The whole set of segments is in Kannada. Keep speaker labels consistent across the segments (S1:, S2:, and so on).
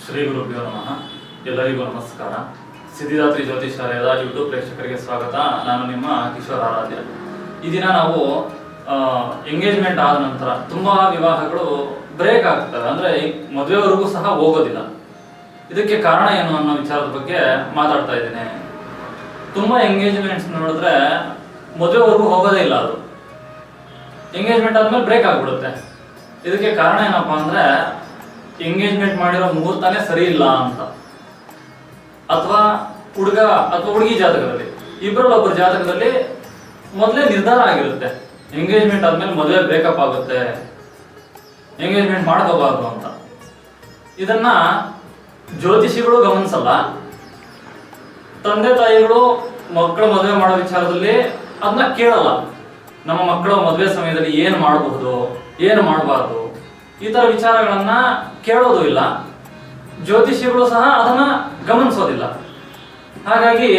S1: ಶ್ರೀ ಗುರುಭ್ಯೋ ನಮಃ. ಎಲ್ಲರಿಗೂ ನಮಸ್ಕಾರ. ಸಿದ್ಧಿದಾತ್ರಿ ಜ್ಯೋತಿಷಾಲಯದ ಯೂಟ್ಯೂಬ್ ಪ್ರೇಕ್ಷಕರಿಗೆ ಸ್ವಾಗತ. ನಾನು ನಿಮ್ಮ ಕಿಶೋರ್ ಆರಾಧ್ಯ. ಈ ದಿನ ನಾವು ಎಂಗೇಜ್ಮೆಂಟ್ ಆದ ನಂತರ ತುಂಬಾ ವಿವಾಹಗಳು ಬ್ರೇಕ್ ಆಗ್ತವೆ, ಅಂದ್ರೆ ಮದುವೆವರೆಗೂ ಸಹ ಹೋಗೋದಿಲ್ಲ. ಇದಕ್ಕೆ ಕಾರಣ ಏನು ಅನ್ನೋ ವಿಚಾರದ ಬಗ್ಗೆ ಮಾತಾಡ್ತಾ ಇದ್ದೇನೆ. ತುಂಬಾ ಎಂಗೇಜ್ಮೆಂಟ್ಸ್ ನೋಡಿದ್ರೆ ಮದುವೆವರೆಗೂ ಹೋಗೋದೇ ಇಲ್ಲ, ಅದು ಎಂಗೇಜ್ಮೆಂಟ್ ಆದ್ಮೇಲೆ ಬ್ರೇಕ್ ಆಗ್ಬಿಡುತ್ತೆ. ಇದಕ್ಕೆ ಕಾರಣ ಏನಪ್ಪಾ ಅಂದ್ರೆ ಎಂಗೇಜ್ಮೆಂಟ್ ಮಾಡಿರೋ ಮುಹೂರ್ತನೇ ಸರಿ ಇಲ್ಲ ಅಂತ, ಅಥವಾ ಹುಡುಗ ಅಥವಾ ಹುಡುಗಿ ಜಾತಕದಲ್ಲಿ ಇಬ್ಬರಲ್ಲೊಬ್ಬರ ಜಾತಕದಲ್ಲಿ ಮೊದಲೇ ನಿರ್ಧಾರ ಆಗಿರುತ್ತೆ ಎಂಗೇಜ್ಮೆಂಟ್ ಆದ್ಮೇಲೆ ಮದುವೆ ಬ್ರೇಕಪ್ ಆಗುತ್ತೆ, ಎಂಗೇಜ್ಮೆಂಟ್ ಮಾಡ್ಕೋಬಾರ್ದು ಅಂತ. ಇದನ್ನ ಜ್ಯೋತಿಷಿಗಳು ಗಮನಿಸಲ್ಲ. ತಂದೆ ತಾಯಿಗಳು ಮಕ್ಕಳ ಮದುವೆ ಮಾಡೋ ವಿಚಾರದಲ್ಲಿ ಅದನ್ನ ಕೇಳಲ್ಲ. ನಮ್ಮ ಮಕ್ಕಳ ಮದುವೆ ಸಮಯದಲ್ಲಿ ಏನು ಮಾಡಬಹುದು, ಏನು ಮಾಡಬಾರ್ದು, ಈ ತರ ವಿಚಾರಗಳನ್ನ ಕೇಳೋದು ಇಲ್ಲ. ಜ್ಯೋತಿಷಿಗಳು ಸಹ ಅದನ್ನ ಗಮನಿಸೋದಿಲ್ಲ. ಹಾಗಾಗಿ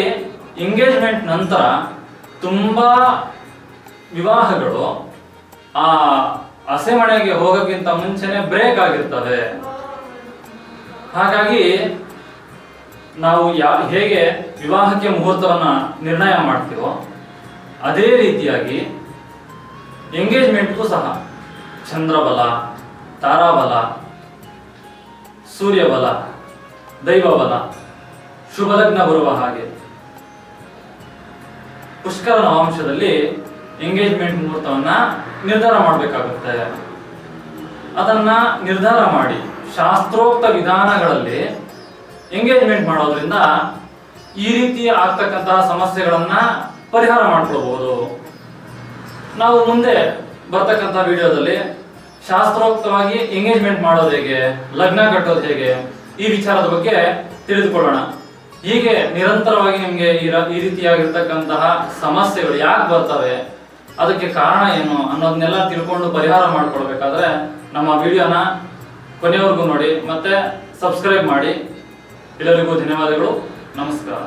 S1: ಎಂಗೇಜ್ಮೆಂಟ್ ನಂತರ ತುಂಬಾ ವಿವಾಹಗಳು ಆ ಹಸೆಮಣೆಗೆ ಹೋಗೋಕ್ಕಿಂತ ಮುಂಚೆನೆ ಬ್ರೇಕ್ ಆಗಿರ್ತವೆ. ಹಾಗಾಗಿ ನಾವು ಹೇಗೆ ವಿವಾಹಕ್ಕೆ ಮುಹೂರ್ತವನ್ನ ನಿರ್ಣಯ ಮಾಡ್ತೀವೋ ಅದೇ ರೀತಿಯಾಗಿ ಎಂಗೇಜ್ಮೆಂಟ್ಗೂ ಸಹ ಚಂದ್ರಬಲ, ತಾರಾಬಲ, ಸೂರ್ಯಬಲ, ದೈವಬಲ, ಶುಭಲಗ್ನ ಬರುವ ಹಾಗೆ ಪುಷ್ಕರ ನವಾಂಶದಲ್ಲಿ ಎಂಗೇಜ್ಮೆಂಟ್ ಮುಹೂರ್ತವನ್ನ ನಿರ್ಧಾರ ಮಾಡಬೇಕಾಗುತ್ತೆ. ಅದನ್ನ ನಿರ್ಧಾರ ಮಾಡಿ ಶಾಸ್ತ್ರೋಕ್ತ ವಿಧಾನಗಳಲ್ಲಿ ಎಂಗೇಜ್ಮೆಂಟ್ ಮಾಡೋದ್ರಿಂದ ಈ ರೀತಿ ಆಗ್ತಕ್ಕಂತಹ ಸಮಸ್ಯೆಗಳನ್ನ ಪರಿಹಾರ ಮಾಡ್ಕೊಳ್ಬಹುದು. ನಾವು ಮುಂದೆ ಬರ್ತಕ್ಕಂಥ ವಿಡಿಯೋದಲ್ಲಿ ಶಾಸ್ತ್ರೋಕ್ತವಾಗಿ ಎಂಗೇಜ್ಮೆಂಟ್ ಮಾಡೋದು ಹೇಗೆ, ಲಗ್ನ ಕಟ್ಟೋದು ಹೇಗೆ, ಈ ವಿಚಾರದ ಬಗ್ಗೆ ತಿಳಿದುಕೊಳ್ಳೋಣ. ಹೀಗೆ ನಿರಂತರವಾಗಿ ನಿಮಗೆ ಈ ರೀತಿಯಾಗಿರ್ತಕ್ಕಂತಹ ಸಮಸ್ಯೆಗಳು ಯಾಕೆ ಬರ್ತವೆ, ಅದಕ್ಕೆ ಕಾರಣ ಏನು ಅನ್ನೋದನ್ನೆಲ್ಲ ತಿಳ್ಕೊಂಡು ಪರಿಹಾರ ಮಾಡ್ಕೊಳ್ಬೇಕಾದ್ರೆ ನಮ್ಮ ವಿಡಿಯೋನ ಕೊನೆಯವರೆಗೂ ನೋಡಿ ಮತ್ತೆ ಸಬ್ಸ್ಕ್ರೈಬ್ ಮಾಡಿ. ಎಲ್ಲರಿಗೂ ಧನ್ಯವಾದಗಳು. ನಮಸ್ಕಾರ.